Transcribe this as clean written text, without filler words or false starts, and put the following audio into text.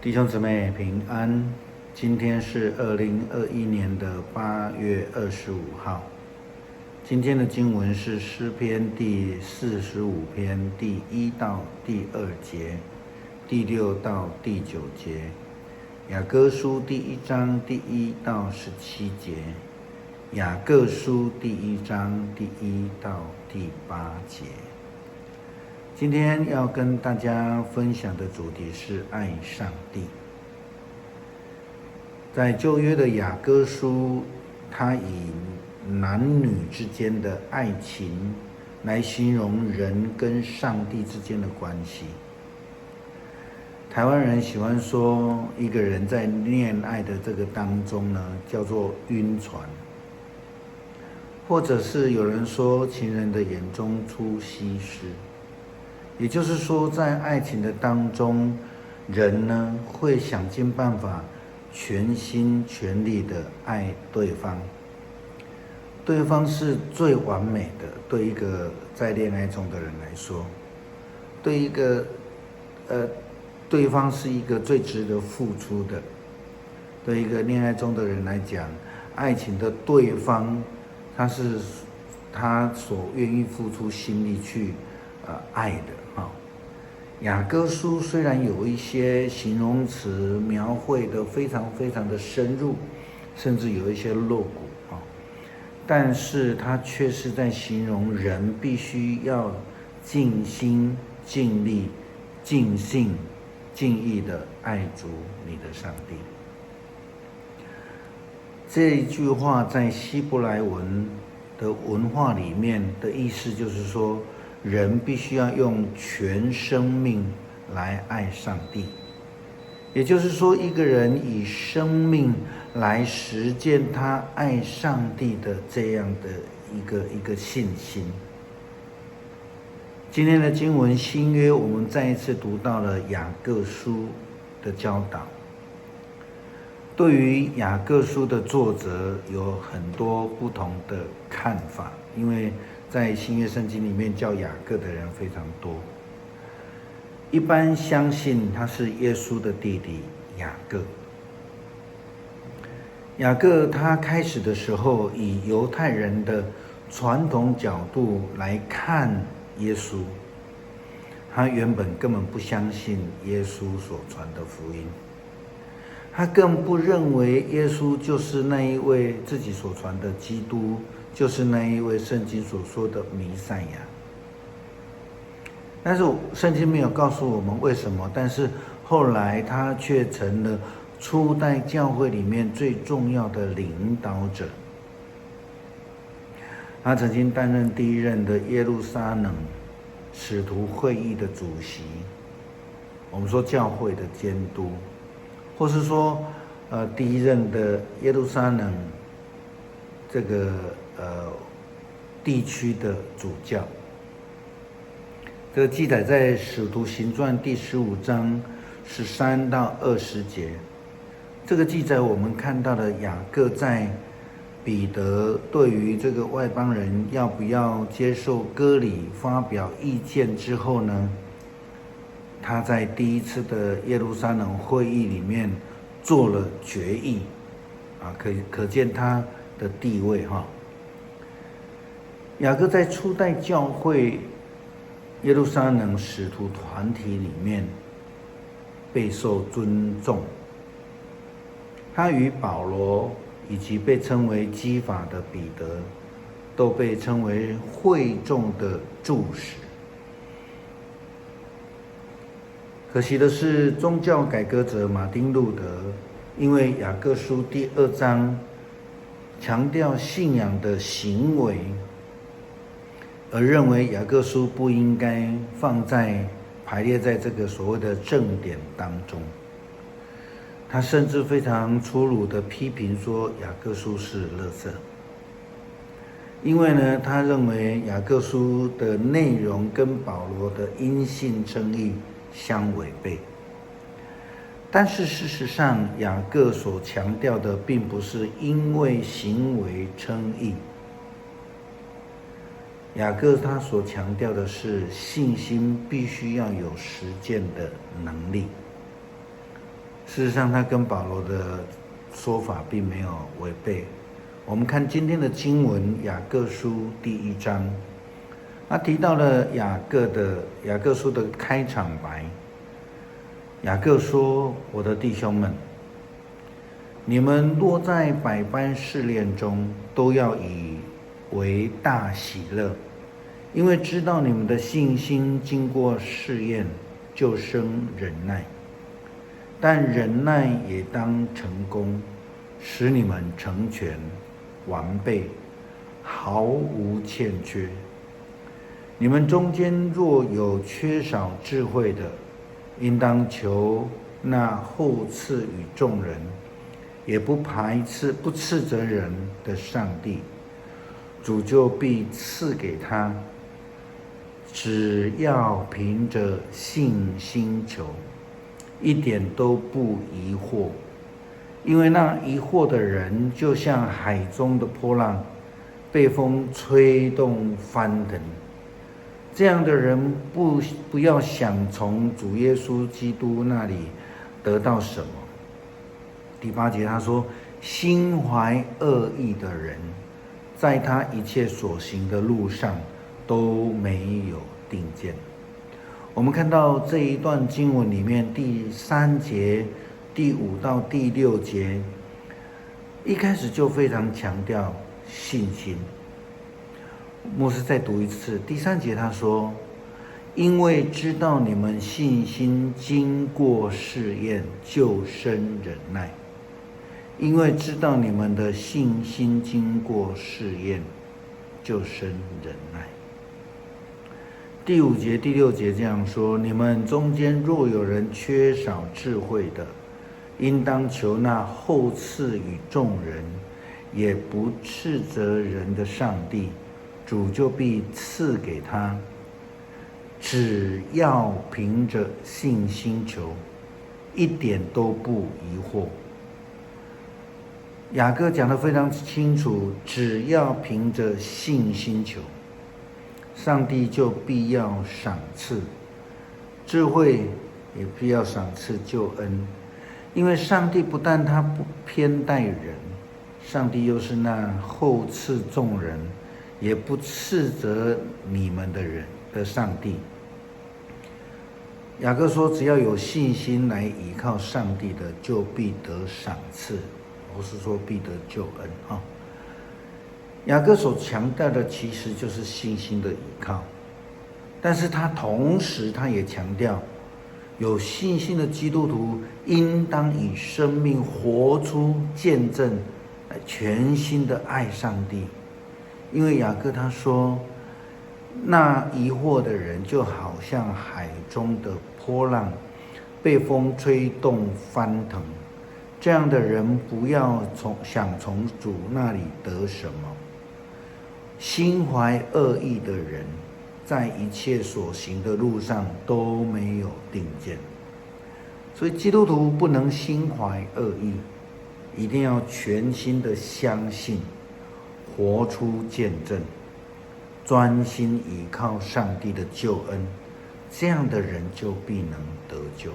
弟兄姊妹平安，今天是2021年的8月25号。今天的经文是诗篇第45篇第1到第2节，第6到第9节，雅各书第1章第1到17节，雅各书第1章第1到第8节。今天要跟大家分享的主题是爱上帝。在旧约的雅各书，他以男女之间的爱情来形容人跟上帝之间的关系。台湾人喜欢说一个人在恋爱的这个当中呢，叫做晕船，或者是有人说情人的眼中出西施。也就是说，在爱情的当中，人呢会想尽办法全心全力的爱对方。对方是最完美的，对一个在恋爱中的人来说，对方是一个最值得付出的。对一个恋爱中的人来讲，爱情的对方，他是他所愿意付出心力去爱的。雅各书虽然有一些形容词描绘的非常非常的深入，甚至有一些露骨，但是它却是在形容人必须要尽心尽力尽性尽意的爱主你的上帝。这一句话在希伯来文的文化里面的意思就是说，人必须要用全生命来爱上帝，也就是说，一个人以生命来实践他爱上帝的这样的一个信心。今天的经文新约，我们再一次读到了雅各书的教导。对于雅各书的作者有很多不同的看法，因为在新约圣经里面叫雅各的人非常多。一般相信他是耶稣的弟弟雅各。雅各他开始的时候以犹太人的传统角度来看耶稣，他原本根本不相信耶稣所传的福音，他更不认为耶稣就是那一位自己所传的基督，就是那一位圣经所说的弥赛亚。但是圣经没有告诉我们为什么，但是后来他却成了初代教会里面最重要的领导者。他曾经担任第一任的耶路撒冷使徒会议的主席，我们说教会的监督，或是说第一任的耶路撒冷这个地区的主教。这个记载在使徒行传第15章13到20节。这个记载我们看到了雅各在彼得对于这个外邦人要不要接受割礼发表意见之后呢，他在第一次的耶路撒冷会议里面做了决议，可见他的地位哈。雅各在初代教会耶路撒冷使徒团体里面备受尊重，他与保罗以及被称为基法的彼得都被称为会众的柱石。可惜的是，宗教改革者马丁路德因为雅各书第2章强调信仰的行为，而认为雅各书不应该排列在这个所谓的正典当中。他甚至非常粗鲁的批评说雅各书是垃圾，因为呢，他认为雅各书的内容跟保罗的因信称义相违背。但是事实上，雅各所强调的并不是因为行为称义，雅各他所强调的是信心必须要有实践的能力。事实上，他跟保罗的说法并没有违背。我们看今天的经文，雅各书第1章，他提到了雅各书的开场白。雅各说：“我的弟兄们，你们落在百般试炼中，都要以为大喜乐，因为知道你们的信心经过试验，就生忍耐。但忍耐也当成功，使你们成全完备，毫无欠缺。你们中间若有缺少智慧的，应当求那厚赐与众人，也不斥责人的上帝，主就必赐给他，只要凭着信心求，一点都不疑惑。因为那疑惑的人，就像海中的波浪，被风吹动翻腾。这样的人不要想从主耶稣基督那里得到什么。”第8节他说：“心怀恶意的人，在他一切所行的路上都没有定见。”我们看到这一段经文里面第3节、第5到第6节，一开始就非常强调信心。牧师再读一次，第3节他说：“因为知道你们信心经过试验，就生忍耐。因为知道你们的信心经过试验，就生忍耐。”第5节、第6节这样说：“你们中间若有人缺少智慧的，应当求那厚赐与众人，也不斥责人的上帝，主就必赐给他，只要凭着信心求，一点都不疑惑。”雅各讲得非常清楚，只要凭着信心求，上帝就必要赏赐智慧，也必要赏赐救恩。因为上帝不但他不偏待人，上帝又是那厚赐众人，也不斥责你们的人的上帝。雅各说，只要有信心来依靠上帝的，就必得赏赐，或是说必得救恩。雅各所强调的其实就是信心的依靠，但是他同时也强调，有信心的基督徒应当以生命活出见证，来全心的爱上帝。因为雅各他说，那疑惑的人就好像海中的波浪，被风吹动翻腾。这样的人不要想从主那里得什么。心怀恶意的人，在一切所行的路上都没有定见。所以基督徒不能心怀恶意，一定要全心的相信，活出见证，专心倚靠上帝的救恩，这样的人就必能得救。